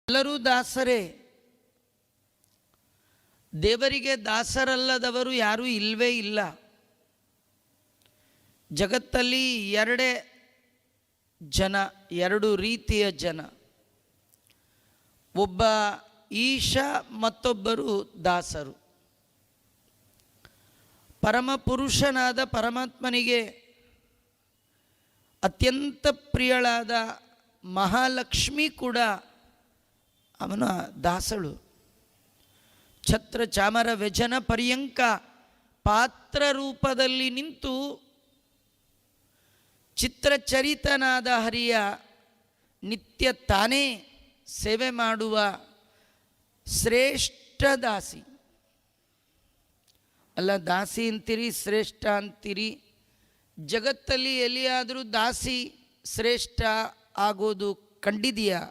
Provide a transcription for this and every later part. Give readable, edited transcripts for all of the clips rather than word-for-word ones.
ಎಲ್ಲರೂ ದಾಸರೇ. ದೇವರಿಗೆ ದಾಸರಲ್ಲದವರು ಯಾರೂ ಇಲ್ಲವೇ ಇಲ್ಲ. ಜಗತ್ತಲ್ಲಿ ಎರಡೇ ಜನ, ಎರಡು ರೀತಿಯ ಜನ. ಒಬ್ಬ ಈಶ, ಮತ್ತೊಬ್ಬರು ದಾಸರು. ಪರಮ ಪುರುಷನಾದ ಪರಮಾತ್ಮನಿಗೆ ಅತ್ಯಂತ ಪ್ರಿಯಳಾದ ಮಹಾಲಕ್ಷ್ಮಿ ಕೂಡ ಅವನ ದಾಸಳು. ಛತ್ರ ಚಾಮರ ವ್ಯಜನ ಪರ್ಯಂಕ ಪಾತ್ರ ರೂಪದಲ್ಲಿ ನಿಂತು ಚಿತ್ರಚರಿತನಾದ ಹರಿಯ ನಿತ್ಯ ತಾನೇ ಸೇವೆ ಮಾಡುವ ಶ್ರೇಷ್ಠ ದಾಸಿ. ಅಲ್ಲ, ದಾಸಿ ಅಂತೀರಿ, ಶ್ರೇಷ್ಠ ಅಂತೀರಿ. ಜಗತ್ತಲ್ಲಿ ಎಲ್ಲಿಯಾದರೂ ದಾಸಿ ಶ್ರೇಷ್ಠ ಆಗೋದು ಕಂಡಿದೆಯಾ?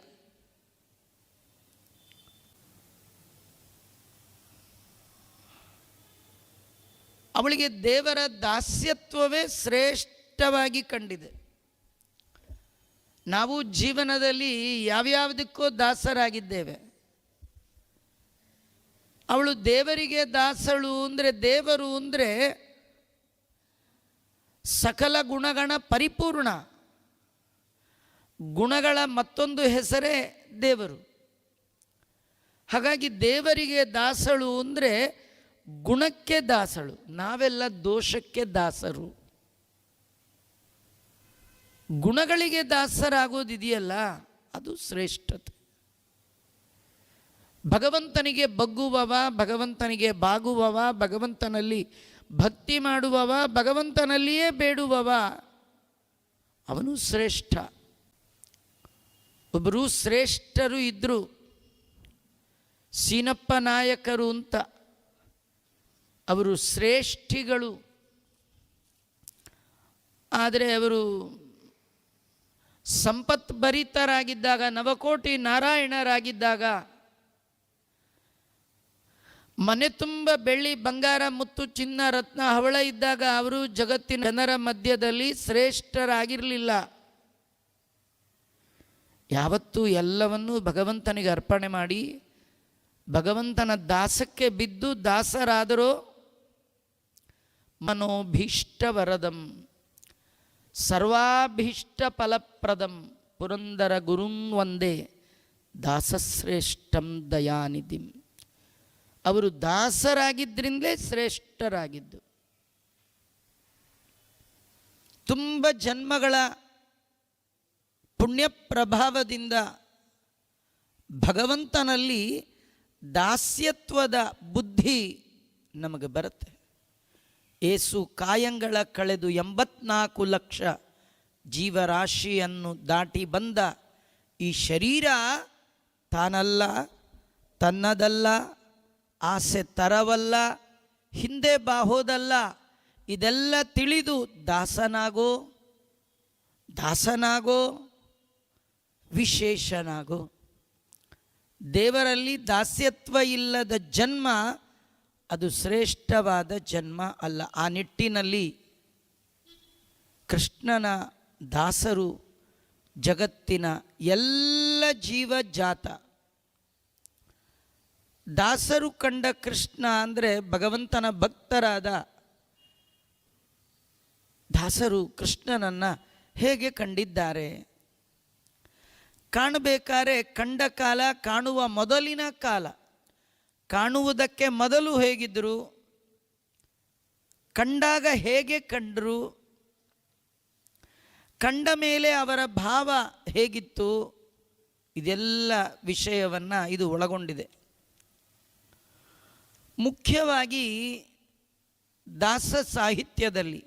ಅವಳಿಗೆ ದೇವರ ದಾಸ್ಯತ್ವವೇ ಶ್ರೇಷ್ಠವಾಗಿ ಕಂಡಿದೆ. ನಾವು ಜೀವನದಲ್ಲಿ ಯಾವ್ಯಾವುದಕ್ಕೋ ದಾಸರಾಗಿದ್ದೇವೆ. ಅವಳು ದೇವರಿಗೆ ದಾಸಳು ಅಂದರೆ, ದೇವರು ಅಂದರೆ ಸಕಲ ಗುಣಗಣ ಪರಿಪೂರ್ಣ. ಗುಣಗಳ ಮತ್ತೊಂದು ಹೆಸರೇ ದೇವರು. ಹಾಗಾಗಿ ದೇವರಿಗೆ ದಾಸಳು ಅಂದರೆ ಗುಣಕ್ಕೆ ದಾಸಳು. ನಾವೆಲ್ಲ ದೋಷಕ್ಕೆ ದಾಸರು. ಗುಣಗಳಿಗೆ ದಾಸರಾಗೋದಿದೆಯಲ್ಲ, ಅದು ಶ್ರೇಷ್ಠತೆ. ಭಗವಂತನಿಗೆ ಬಗ್ಗುವವ, ಭಗವಂತನಿಗೆ ಬಾಗುವವ, ಭಗವಂತನಲ್ಲಿ ಭಕ್ತಿ ಮಾಡುವವ, ಭಗವಂತನಲ್ಲಿಯೇ ಬೇಡುವವ, ಅವನು ಶ್ರೇಷ್ಠ. ಒಬ್ಬರು ಶ್ರೇಷ್ಠರು ಇದ್ದರು, ಸೀನಪ್ಪ ನಾಯಕರು ಅಂತ. ಅವರು ಶ್ರೇಷ್ಠಿಗಳು. ಆದರೆ ಅವರು ಸಂಪತ್ಭರಿತರಾಗಿದ್ದಾಗ, ನವಕೋಟಿ ನಾರಾಯಣರಾಗಿದ್ದಾಗ, ಮನೆ ತುಂಬ ಬೆಳ್ಳಿ ಬಂಗಾರ ಮುತ್ತು ಚಿನ್ನ ರತ್ನ ಹವಳ ಇದ್ದಾಗ ಅವರು ಜಗತ್ತಿನ ಜನರ ಮಧ್ಯದಲ್ಲಿ ಶ್ರೇಷ್ಠರಾಗಿರಲಿಲ್ಲ. ಯಾವತ್ತೂ ಎಲ್ಲವನ್ನೂ ಭಗವಂತನಿಗೆ ಅರ್ಪಣೆ ಮಾಡಿ ಭಗವಂತನ ದಾಸಕ್ಕೆ ಬಿದ್ದು ದಾಸರಾದರೋ ಮನೋಭೀಷ್ಟವರದಂ ಸರ್ವಾಭೀಷ್ಟ ಫಲಪ್ರದಂ ಪುರಂದರ ಗುರುಂ ವಂದೇ ದಾಸಶ್ರೇಷ್ಠಂ ದಯಾನಿಧಿಂ. ಅವರು ದಾಸರಾಗಿದ್ದರಿಂದಲೇ ಶ್ರೇಷ್ಠರಾಗಿದ್ದು. ತುಂಬ ಜನ್ಮಗಳ ಪುಣ್ಯ ಪ್ರಭಾವದಿಂದ ಭಗವಂತನಲ್ಲಿ ದಾಸ್ಯತ್ವದ ಬುದ್ಧಿ ನಮಗೆ ಬರುತ್ತೆ. ಏಸು ಕಾಯಂಗಳ ಕಳೆದು 84 ಲಕ್ಷ ಜೀವರಾಶಿಯನ್ನು ದಾಟಿ ಬಂದ ಈ ಶರೀರ ತಾನಲ್ಲ, ತನ್ನದಲ್ಲ, ಆಸೆ ತರವಲ್ಲ, ಹಿಂದೆ ಬಾಹೋದಲ್ಲ. ಇದೆಲ್ಲ ತಿಳಿದು ದಾಸನಾಗೋ, ದಾಸನಾಗೋ, ವಿಶೇಷನಾಗೋ. ದೇವರಲ್ಲಿ ದಾಸ್ಯತ್ವ ಇಲ್ಲದ ಜನ್ಮ ಅದು ಶ್ರೇಷ್ಠವಾದ ಜನ್ಮ ಅಲ್ಲ. ಆ ನಿಟ್ಟಿನಲ್ಲಿ ಕೃಷ್ಣನ ದಾಸರು ಜಗತ್ತಿನ ಎಲ್ಲ ಜೀವಜಾತ. ದಾಸರು ಕಂಡ ಕೃಷ್ಣ ಅಂದರೆ ಭಗವಂತನ ಭಕ್ತರಾದ ದಾಸರು ಕೃಷ್ಣನನ್ನು ಹೇಗೆ ಕಂಡಿದ್ದಾರೆ? ಕಾಣಬೇಕಾದ್ರೆ ಕಂಡ ಕಾಲ, ಕಾಣುವ ಮೊದಲಿನ ಕಾಲ, ಕಾಣುವುದಕ್ಕೆ ಮೊದಲು ಹೇಗಿದ್ದರು, ಕಂಡಾಗ ಹೇಗೆ ಕಂಡರು, ಕಂಡ ಮೇಲೆ ಅವರ ಭಾವ ಹೇಗಿತ್ತು, ಇದೆಲ್ಲ ವಿಷಯವನ್ನು ಇದು ಒಳಗೊಂಡಿದೆ. ಮುಖ್ಯವಾಗಿ ದಾಸ ಸಾಹಿತ್ಯದಲ್ಲಿ,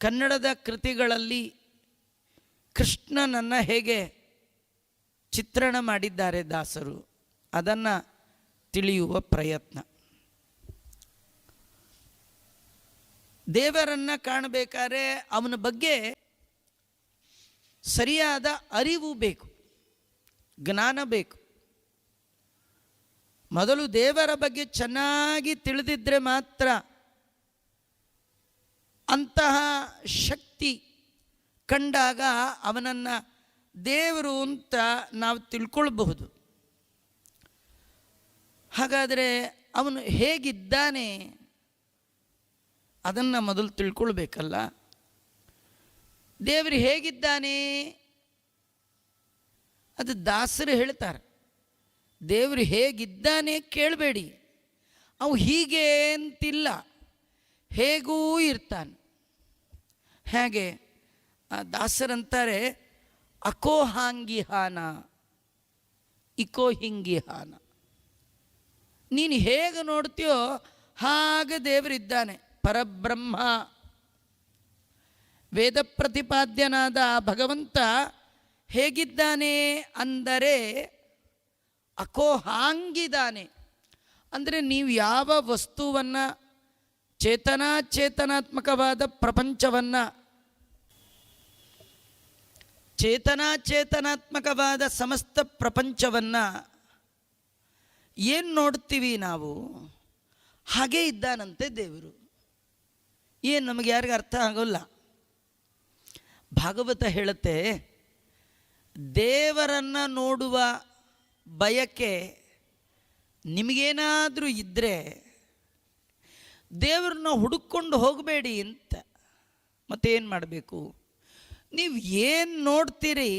ಕನ್ನಡದ ಕೃತಿಗಳಲ್ಲಿ ಕೃಷ್ಣನನ್ನು ಹೇಗೆ ಚಿತ್ರಣ ಮಾಡಿದ್ದಾರೆ ದಾಸರು, ಅದನ್ನು ತಿಳಿಯುವ ಪ್ರಯತ್ನ. ದೇವರನ್ನು ಕಾಣಬೇಕಾದ್ರೆ ಅವನ ಬಗ್ಗೆ ಸರಿಯಾದ ಅರಿವು ಬೇಕು, ಜ್ಞಾನ ಬೇಕು. ಮೊದಲು ದೇವರ ಬಗ್ಗೆ ಚೆನ್ನಾಗಿ ತಿಳಿದಿದ್ದರೆ ಮಾತ್ರ ಅಂತಹ ಶಕ್ತಿ ಕಂಡಾಗ ಅವನನ್ನು ದೇವರು ಅಂತ ನಾವು ತಿಳ್ಕೊಳ್ಬಹುದು. ಹಾಗಾದರೆ ಅವನು ಹೇಗಿದ್ದಾನೆ ಅದನ್ನು ಮೊದಲು ತಿಳ್ಕೊಳ್ಬೇಕಲ್ಲ. ದೇವರು ಹೇಗಿದ್ದಾನೆ ಅದು ದಾಸರು ಹೇಳ್ತಾರೆ. ದೇವರು ಹೇಗಿದ್ದಾನೆ ಕೇಳಬೇಡಿ, ಅವು ಹೀಗೆ ಅಂತಿಲ್ಲ, ಹೇಗೂ ಇರ್ತಾನೆ. ಹೇಗೆ ದಾಸರಂತಾರೆ, ಅಕೋಹಾಂಗಿಹಾನ ಇಕೋ ಹಿಂಗಿಹಾನ. ನೀನು ಹೇಗೆ ನೋಡ್ತೀಯೋ ಹಾಗೆ ದೇವರಿದ್ದಾನೆ. ಪರಬ್ರಹ್ಮ ವೇದ ಪ್ರತಿಪಾದ್ಯನಾದ ಭಗವಂತ ಹೇಗಿದ್ದಾನೆ ಅಂದರೆ ಅಕೋಹಾಂಗಿದ್ದಾನೆ. ಅಂದರೆ ನೀವು ಯಾವ ವಸ್ತುವನ್ನು ಚೇತನಾತ್ಮಕವಾದ ಪ್ರಪಂಚವನ್ನು, ಚೇತನಾತ್ಮಕವಾದ ಸಮಸ್ತ ಪ್ರಪಂಚವನ್ನು ಏನು ನೋಡ್ತೀವಿ ನಾವು, ಹಾಗೇ ಇದ್ದಾನಂತೆ ದೇವರು. ಏನು ನಮಗೆ ಯಾರಿಗೂ ಅರ್ಥ ಆಗೋಲ್ಲ. ಭಾಗವತ ಹೇಳುತ್ತೆ, ದೇವರನ್ನು ನೋಡುವ ಬಯಕೆ ನಿಮಗೇನಾದರೂ ಇದ್ದರೆ ದೇವರನ್ನ ಹುಡುಕೊಂಡು ಹೋಗಬೇಡಿ ಅಂತ. ಮತ್ತೇನು ಮಾಡಬೇಕು? ನೀವು ಏನು ನೋಡ್ತೀರಿ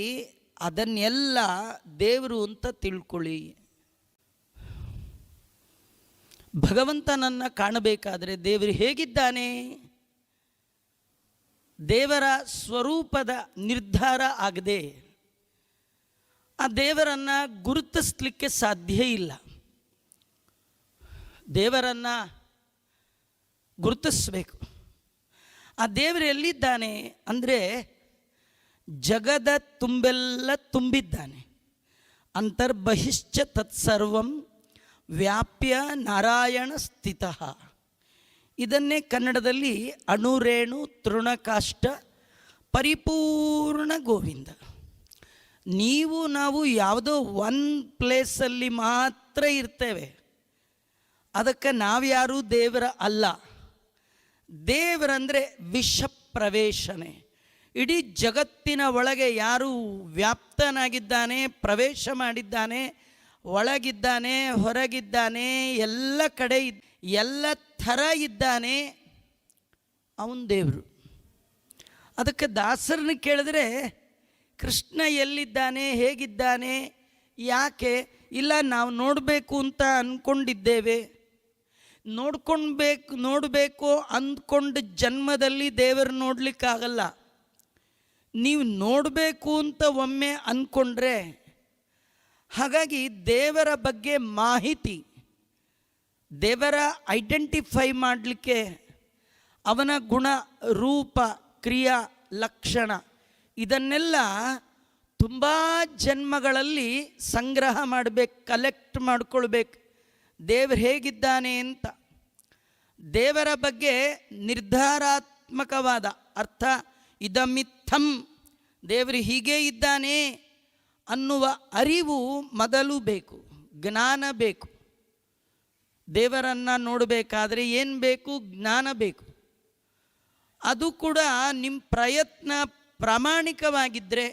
ಅದನ್ನೆಲ್ಲ ದೇವರು ಅಂತ ತಿಳ್ಕೊಳ್ಳಿ. ಭಗವಂತನನ್ನು ಕಾಣಬೇಕಾದರೆ ದೇವರು ಹೇಗಿದ್ದಾನೆ, ದೇವರ ಸ್ವರೂಪದ ನಿರ್ಧಾರ ಆಗದೆ ಆ ದೇವರನ್ನು ಗುರುತಿಸಲಿಕ್ಕೆ ಸಾಧ್ಯ ಇಲ್ಲ. ದೇವರನ್ನು ಗುರುತಿಸಬೇಕು. ಆ ದೇವರು ಎಲ್ಲಿದ್ದಾನೆ ಅಂದರೆ ಜಗದ ತುಂಬೆಲ್ಲ ತುಂಬಿದ್ದಾನೆ. ಅಂತರ್ಬಹಿಶ್ಚ ತತ್ಸರ್ವಂ ವ್ಯಾಪ್ಯ ನಾರಾಯಣ ಸ್ಥಿತಃ. ಇದನ್ನೇ ಕನ್ನಡದಲ್ಲಿ ಅಣುರೇಣು ತೃಣಕಾಷ್ಟ ಪರಿಪೂರ್ಣ ಗೋವಿಂದ. ನೀವು ನಾವು ಯಾವುದೋ ಒಂದು ಪ್ಲೇಸಲ್ಲಿ ಮಾತ್ರ ಇರ್ತೇವೆ, ಅದಕ್ಕೆ ನಾವ್ಯಾರೂ ದೇವರ ಅಲ್ಲ. ದೇವರಂದರೆ ವಿಷ ಪ್ರವೇಶನೆ. ಇಡೀ ಜಗತ್ತಿನ ಒಳಗೆ ಯಾರು ವ್ಯಾಪ್ತನಾಗಿದ್ದಾನೆ, ಪ್ರವೇಶ ಮಾಡಿದ್ದಾನೆ, ಒಳಗಿದ್ದಾನೆ, ಹೊರಗಿದ್ದಾನೆ, ಎಲ್ಲ ಕಡೆ ಎಲ್ಲ ಥರ ಇದ್ದಾನೆ, ಅವನು ದೇವರು. ಅದಕ್ಕೆ ದಾಸರನ್ನ ಕೇಳಿದ್ರೆ ಕೃಷ್ಣ ಎಲ್ಲಿದ್ದಾನೆ, ಹೇಗಿದ್ದಾನೆ, ಯಾಕೆ ಇಲ್ಲ, ನಾವು ನೋಡಬೇಕು ಅಂತ ಅಂದ್ಕೊಂಡಿದ್ದೇವೆ. ನೋಡಬೇಕು ಅಂದ್ಕೊಂಡು ಜನ್ಮದಲ್ಲಿ ದೇವರು ನೋಡಲಿಕ್ಕಾಗಲ್ಲ. ನೀವು ನೋಡಬೇಕು ಅಂತ ಒಮ್ಮೆ ಅಂದ್ಕೊಂಡ್ರೆ, ಹಾಗಾಗಿ ದೇವರ ಬಗ್ಗೆ ಮಾಹಿತಿ, ದೇವರ ಐಡೆಂಟಿಫೈ ಮಾಡಲಿಕ್ಕೆ ಅವನ ಗುಣ, ರೂಪ, ಕ್ರಿಯಾ, ಲಕ್ಷಣ ಇದನ್ನೆಲ್ಲ ತುಂಬ ಜನ್ಮಗಳಲ್ಲಿ ಸಂಗ್ರಹ ಮಾಡಬೇಕು, ಕಲೆಕ್ಟ್ ಮಾಡಿಕೊಳ್ಬೇಕು. ದೇವರು ಹೇಗಿದ್ದಾನೆ ಅಂತ. ದೇವರ ಬಗ್ಗೆ ನಿರ್ಧಾರಾತ್ಮಕವಾದ ಅರ್ಥ ಇದಮಿತ್ತಂ, ದೇವರು ಹೀಗೇ ಇದ್ದಾನೆ ಅನ್ನುವ ಅರಿವು ಮೊದಲು ಬೇಕು, ಜ್ಞಾನ ಬೇಕು. ದೇವರನ್ನು ನೋಡಬೇಕಾದ್ರೆ ಏನು ಬೇಕು? ಜ್ಞಾನ ಬೇಕು. ಅದು ಕೂಡ ನಿಮ್ಮ ಪ್ರಯತ್ನ ಪ್ರಾಮಾಣಿಕವಾಗಿದ್ದರೆ,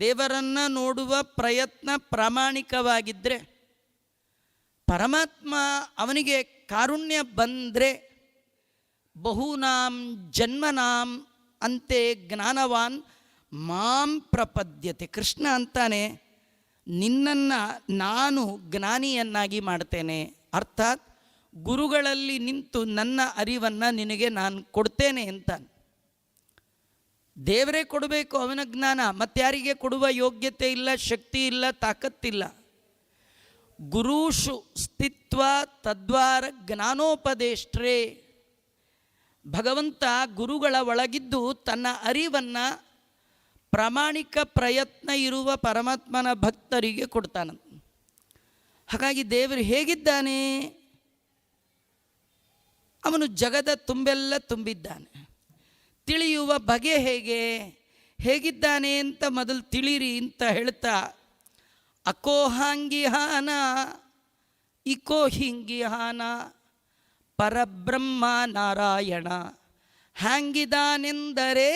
ದೇವರನ್ನು ನೋಡುವ ಪ್ರಯತ್ನ ಪ್ರಾಮಾಣಿಕವಾಗಿದ್ದರೆ, ಪರಮಾತ್ಮ ಅವನಿಗೆ ಕಾರುಣ್ಯ ಬಂದರೆ, ಬಹೂನಾಂ ಜನ್ಮನಾಂ ಅಂತೆ ಜ್ಞಾನವಾನ್ ಮಾಂ ಪ್ರಪದ್ಯತೆ. ಕೃಷ್ಣ ಅಂತಾನೆ, ನಿನ್ನನ್ನು ನಾನು ಜ್ಞಾನಿಯನ್ನಾಗಿ ಮಾಡ್ತೇನೆ. ಅರ್ಥಾತ್ ಗುರುಗಳಲ್ಲಿ ನಿಂತು ನನ್ನ ಅರಿವನ್ನು ನಿನಗೆ ನಾನು ಕೊಡ್ತೇನೆ ಅಂತ. ದೇವರೇ ಕೊಡಬೇಕು ಅವನ ಜ್ಞಾನ, ಮತ್ತಾರಿಗೆ ಕೊಡುವ ಯೋಗ್ಯತೆ ಇಲ್ಲ, ಶಕ್ತಿ ಇಲ್ಲ, ತಾಕತ್ತಿಲ್ಲ. ಗುರುಷು ಸ್ಥಿತ್ವ ತದ್ವಾರ ಜ್ಞಾನೋಪದೇಷ್ಟ್ರೇ. ಭಗವಂತ ಗುರುಗಳ ಒಳಗಿದ್ದು ತನ್ನ ಅರಿವನ್ನು ಪ್ರಾಮಾಣಿಕ ಪ್ರಯತ್ನ ಇರುವ ಪರಮಾತ್ಮನ ಭಕ್ತರಿಗೆ ಕೊಡ್ತಾನಂತ. ಹಾಗಾಗಿ ದೇವರು ಹೇಗಿದ್ದಾನೆ? ಅವನು ಜಗದ ತುಂಬೆಲ್ಲ ತುಂಬಿದ್ದಾನೆ. ತಿಳಿಯುವ ಬಗೆ ಹೇಗಿದ್ದಾನೆ ಅಂತ ಮೊದಲು ತಿಳಿರಿ ಅಂತ ಹೇಳ್ತಾ, ಅಕೋಹಾಂಗಿಹಾನ ಇಕೋ ಹಿಂಗಿಹಾನ ಪರಬ್ರಹ್ಮ ನಾರಾಯಣ ಹ್ಯಾಂಗಿದಾನೆಂದರೆ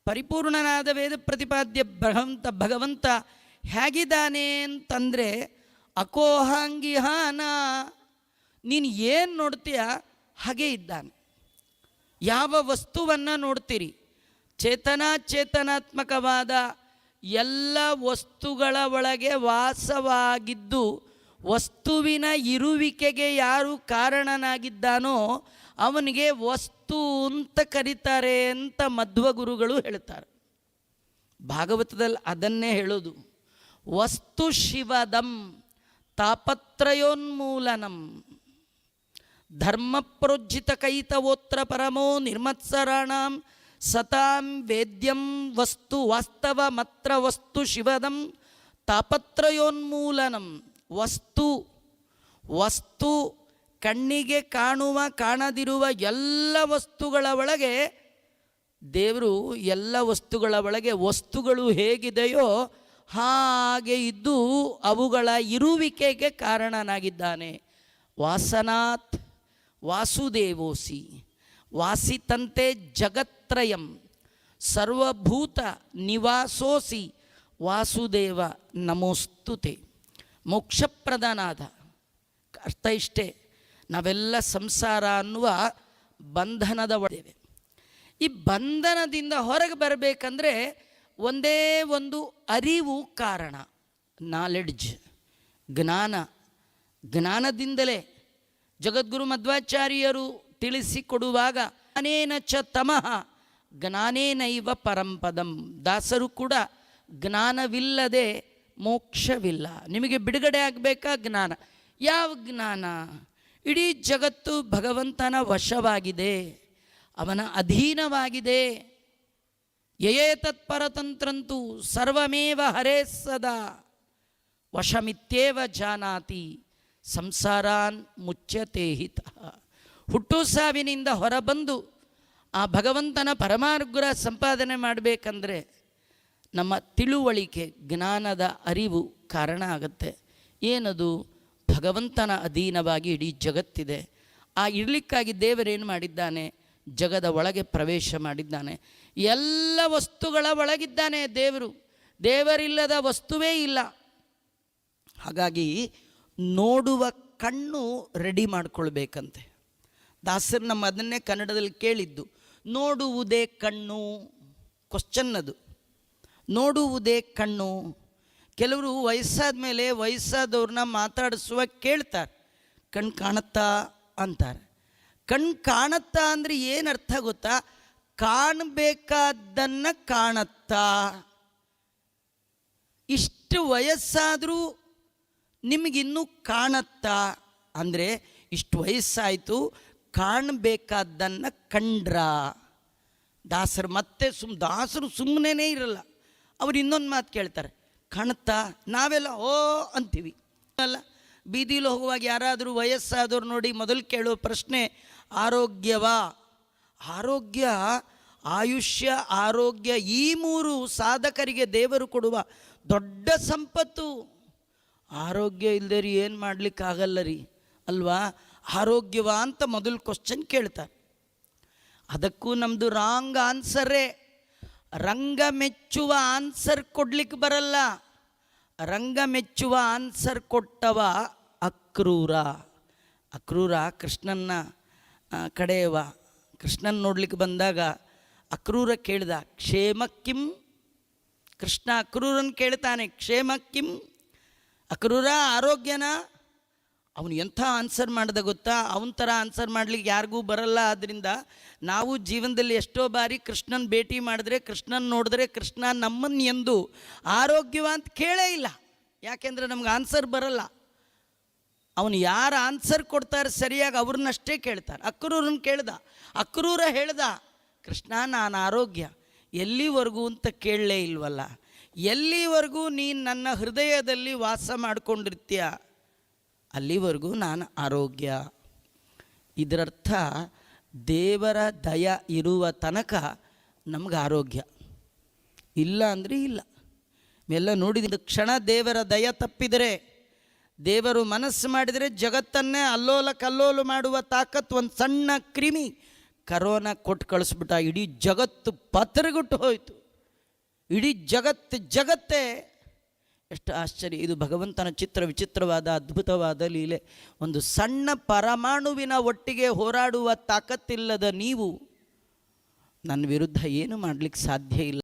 ಪರಿಪೂರ್ಣನಾದ ವೇದ ಪ್ರತಿಪಾದ್ಯ ಭಗವಂತ ಹೇಗಿದ್ದಾನೆ ಅಂತಂದರೆ ಅಕೋಹಾಂಗಿಹಾನ, ನೀನು ಏನು ನೋಡ್ತೀಯ ಹಾಗೇ ಇದ್ದಾನೆ. ಯಾವ ವಸ್ತುವನ್ನು ನೋಡ್ತೀರಿ, ಚೇತನಾತ್ಮಕವಾದ ಎಲ್ಲ ವಸ್ತುಗಳ ಒಳಗೆ ವಾಸವಾಗಿದ್ದು ವಸ್ತುವಿನ ಇರುವಿಕೆಗೆ ಯಾರು ಕಾರಣನಾಗಿದ್ದಾನೋ ಅವನಿಗೆ ವಸ್ತು ಅಂತ ಕರೀತಾರೆ ಅಂತ ಮಧ್ವಗುರುಗಳು ಹೇಳ್ತಾರೆ. ಭಾಗವತದಲ್ಲಿ ಅದನ್ನೇ ಹೇಳೋದು. ವಸ್ತು ಶಿವದಂ ತಾಪತ್ರಯೋನ್ಮೂಲನಂ ಧರ್ಮ ಪ್ರೋಜ್ಜಿತ ಕೈತವೋತ್ರ ಪರಮೋ ನಿರ್ಮತ್ಸರಾಣಾಂ ಸತಾಂ ವೇದ್ಯಂ ವಸ್ತು ವಾಸ್ತವ ಮಾತ್ರ ವಸ್ತು ಶಿವದಂ ತಾಪತ್ರಯೋನ್ಮೂಲನಂ. ವಸ್ತು ಕಣ್ಣಿಗೆ ಕಾಣುವ ಕಾಣದಿರುವ ಎಲ್ಲ ವಸ್ತುಗಳ ಒಳಗೆ ದೇವರು ಎಲ್ಲ ವಸ್ತುಗಳ ಒಳಗೆ ವಸ್ತುಗಳು ಹೇಗಿದೆಯೋ ಹಾಗೆ ಇದ್ದು ಅವುಗಳ ಇರುವಿಕೆಗೆ ಕಾರಣನಾಗಿದ್ದಾನೆ. ವಾಸನಾತ್ ವಾಸುದೇವೋಸಿ ವಾಸಿತಂತೆ ಜಗತ್ರಯಂ ಸರ್ವಭೂತ ನಿವಾಸೋಸಿ ವಾಸುದೇವ ನಮೋಸ್ತುತೆ. ಮೋಕ್ಷಪ್ರಧಾನಾದ ಅರ್ಥ ಇಷ್ಟೇ. ನಾವೆಲ್ಲ ಸಂಸಾರ ಅನ್ನುವ ಬಂಧನದ ಒಳಗೆ. ಈ ಬಂಧನದಿಂದ ಹೊರಗೆ ಬರಬೇಕಂದ್ರೆ ಒಂದೇ ಒಂದು ಅರಿವು ಕಾರಣ, ನಾಲೆಡ್ಜ್, ಜ್ಞಾನದಿಂದಲೇ. ಜಗದ್ಗುರು ಮಧ್ವಾಚಾರ್ಯರು ತಿಳಿಸಿಕೊಡುವಾಗ ಜ್ಞಾನೇನ ಚ ತಮಃ ಜ್ಞಾನೇನೈವ ಪರಂಪದಂ. ದಾಸರು ಕೂಡ ಜ್ಞಾನವಿಲ್ಲದೆ ಮೋಕ್ಷವಿಲ್ಲ. ನಿಮಗೆ ಬಿಡುಗಡೆ ಆಗಬೇಕಾ ಜ್ಞಾನ. ಯಾವ ಜ್ಞಾನ? ಇಡೀ ಜಗತ್ತು ಭಗವಂತನ ವಶವಾಗಿದೆ, ಅವನ ಅಧೀನವಾಗಿದೆ. ಯಯೇ ತತ್ಪರತಂತ್ರಂತೂ ಸರ್ವಮೇವ ಹರೇ ಸದಾ ವಶಮಿತ್ಯೇವ ಜಾನಾತಿ ಸಂಸಾರಾನ್ ಮುಚ್ಯತೆ ಹಿತಃ. ಹುಟ್ಟು ಸಾವಿನಿಂದ ಹೊರಬಂದು ಆ ಭಗವಂತನ ಪರಮಾನುಗ್ರಹ ಸಂಪಾದನೆ ಮಾಡಬೇಕಂದ್ರೆ ನಮ್ಮ ತಿಳುವಳಿಕೆ, ಜ್ಞಾನದ ಅರಿವು ಕಾರಣ ಆಗುತ್ತೆ. ಏನದು? ಭಗವಂತನ ಅಧೀನವಾಗಿ ಇಡೀ ಜಗತ್ತಿದೆ. ಆ ಇರಲಿಕ್ಕಾಗಿ ದೇವರೇನು ಮಾಡಿದ್ದಾನೆ? ಜಗದ ಒಳಗೆ ಪ್ರವೇಶ ಮಾಡಿದ್ದಾನೆ. ಎಲ್ಲ ವಸ್ತುಗಳ ಒಳಗಿದ್ದಾನೆ ದೇವರು. ದೇವರಿಲ್ಲದ ವಸ್ತುವೇ ಇಲ್ಲ. ಹಾಗಾಗಿ ನೋಡುವ ಕಣ್ಣು ರೆಡಿ ಮಾಡಿಕೊಳ್ಬೇಕಂತೆ. ದಾಸರು ನಮ್ಮ ಅದನ್ನೇ ಕನ್ನಡದಲ್ಲಿ ಕೇಳಿದ್ದು. ನೋಡುವುದೇ ಕಣ್ಣು, ಕ್ವಶ್ಚನ್ ಅದು. ನೋಡುವುದೇ ಕಣ್ಣು. ಕೆಲವರು ವಯಸ್ಸಾದ ಮೇಲೆ ವಯಸ್ಸಾದವ್ರನ್ನ ಮಾತಾಡಿಸುವಾಗ ಕೇಳ್ತಾರೆ, ಕಣ್ಣು ಕಾಣುತ್ತಾ ಅಂತಾರೆ. ಕಣ್ಣು ಕಾಣುತ್ತಾ ಅಂದರೆ ಏನು ಅರ್ಥ ಗೊತ್ತಾ? ಕಾಣಬೇಕಾದ್ದನ್ನು ಕಾಣುತ್ತಾ. ಇಷ್ಟು ವಯಸ್ಸಾದರೂ ನಿಮಗಿನ್ನೂ ಕಾಣುತ್ತಾ ಅಂದರೆ ಇಷ್ಟು ವಯಸ್ಸಾಯಿತು, ಕಾಣಬೇಕಾದ್ದನ್ನು ಕಂಡ್ರ. ದಾಸರು ಮತ್ತೆ ದಾಸರು ಸುಮ್ಮನೆ ಇರಲ್ಲ. ಅವ್ರು ಇನ್ನೊಂದು ಮಾತು ಕೇಳ್ತಾರೆ, ಕಾಣುತ್ತಾ? ನಾವೆಲ್ಲ ಓ ಅಂತೀವಿ ಅಲ್ಲ. ಬೀದಿಲಿ ಹೋಗುವಾಗ ಯಾರಾದರೂ ವಯಸ್ಸಾದವ್ರು ನೋಡಿ ಮೊದಲು ಕೇಳೋ ಪ್ರಶ್ನೆ ಆರೋಗ್ಯವಾ? ಆರೋಗ್ಯ, ಆಯುಷ್ಯ, ಆರೋಗ್ಯ, ಈ ಮೂರು ಸಾಧಕರಿಗೆ ದೇವರು ಕೊಡುವ ದೊಡ್ಡ ಸಂಪತ್ತು. ಆರೋಗ್ಯ ಇಲ್ಲದೆ ರೀ ಏನು ಮಾಡಲಿಕ್ಕಾಗಲ್ಲ ರೀ ಅಲ್ವಾ? ಆರೋಗ್ಯವಾ ಅಂತ ಮೊದಲು ಕ್ವಶ್ಚನ್ ಕೇಳ್ತಾರೆ. ಅದಕ್ಕೂ ನಮ್ಮದು ರಾಂಗ್ ಆನ್ಸರೇ. ರಂಗ ಮೆಚ್ಚುವ ಆನ್ಸರ್ ಕೊಡ್ಲಿಕ್ಕೆ ಬರಲ್ಲ. ರಂಗ ಮೆಚ್ಚುವ ಆನ್ಸರ್ ಕೊಟ್ಟವ ಅಕ್ರೂರ. ಅಕ್ರೂರ ಕೃಷ್ಣನ ಕಡೆಯವ. ಕೃಷ್ಣನ್ ನೋಡ್ಲಿಕ್ಕೆ ಬಂದಾಗ ಅಕ್ರೂರ ಕೇಳಿದ, ಕ್ಷೇಮಕ್ಕಿಂ? ಕೃಷ್ಣ ಅಕ್ರೂರನ್ ಕೇಳ್ತಾನೆ, ಕ್ಷೇಮಕ್ಕಿಂ? ಅಕ್ರೂರ ಆರೋಗ್ಯನ? ಅವನು ಎಂಥ ಆನ್ಸರ್ ಮಾಡ್ದ ಗೊತ್ತಾ? ಅವನ ಥರ ಆನ್ಸರ್ ಮಾಡ್ಲಿಕ್ಕೆ ಯಾರಿಗೂ ಬರಲ್ಲ. ಆದ್ದರಿಂದ ನಾವು ಜೀವನದಲ್ಲಿ ಎಷ್ಟೋ ಬಾರಿ ಕೃಷ್ಣನ ಭೇಟಿ ಮಾಡಿದ್ರೆ, ಕೃಷ್ಣನ ನೋಡಿದ್ರೆ, ಕೃಷ್ಣ ನಮ್ಮನ್ನು ಎಂದು ಆರೋಗ್ಯವ ಅಂತ ಕೇಳೇ ಇಲ್ಲ. ಯಾಕೆಂದರೆ ನಮ್ಗೆ ಆನ್ಸರ್ ಬರಲ್ಲ. ಅವನು ಯಾರು ಆನ್ಸರ್ ಕೊಡ್ತಾರೆ ಸರಿಯಾಗಿ ಅವ್ರನ್ನಷ್ಟೇ ಕೇಳ್ತಾರೆ. ಅಕ್ರೂರನ್ನ ಕೇಳ್ದ. ಅಕ್ರೂರ ಹೇಳ್ದ, ಕೃಷ್ಣ ನಾನು ಆರೋಗ್ಯ. ಎಲ್ಲಿವರೆಗೂ ಅಂತ ಕೇಳಲೇ ಇಲ್ವಲ್ಲ. ಎಲ್ಲಿವರೆಗೂ ನೀನು ನನ್ನ ಹೃದಯದಲ್ಲಿ ವಾಸ ಮಾಡಿಕೊಂಡಿರ್ತೀಯ ಅಲ್ಲಿವರೆಗೂ ನಾನು ಆರೋಗ್ಯ. ಇದರರ್ಥ ದೇವರ ದಯ ಇರುವ ತನಕ ನಮ್ಗೆ ಆರೋಗ್ಯ. ಇಲ್ಲ ಅಂದರೆ ಇಲ್ಲ. ಎಲ್ಲ ನೋಡಿದ ಕ್ಷಣ ದೇವರ ದಯ ತಪ್ಪಿದರೆ, ದೇವರು ಮನಸ್ಸು ಮಾಡಿದರೆ ಜಗತ್ತನ್ನೇ ಅಲ್ಲೋಲ ಕಲ್ಲೋಲು ಮಾಡುವ ತಾಕತ್ತು ಒಂದು ಸಣ್ಣ ಕ್ರಿಮಿ ಕರೋನಾ ಕೊಟ್ಟು ಕಳಿಸ್ಬಿಟ್ಟ. ಇಡೀ ಜಗತ್ತು ಪತ್ರಗುಟ್ಟು ಹೋಯಿತು. ಇಡೀ ಜಗತ್ತೇ ಎಷ್ಟು ಆಶ್ಚರ್ಯ! ಇದು ಭಗವಂತನ ವಿಚಿತ್ರವಾದ ಅದ್ಭುತವಾದ ಲೀಲೆ. ಒಂದು ಸಣ್ಣ ಪರಮಾಣುವಿನ ಒಟ್ಟಿಗೆ ಹೋರಾಡುವ ತಾಕತ್ತಿಲ್ಲದ ನೀವು ನನ್ನ ವಿರುದ್ಧ ಏನು ಮಾಡಲಿಕ್ಕೆ ಸಾಧ್ಯ ಇಲ್ಲ.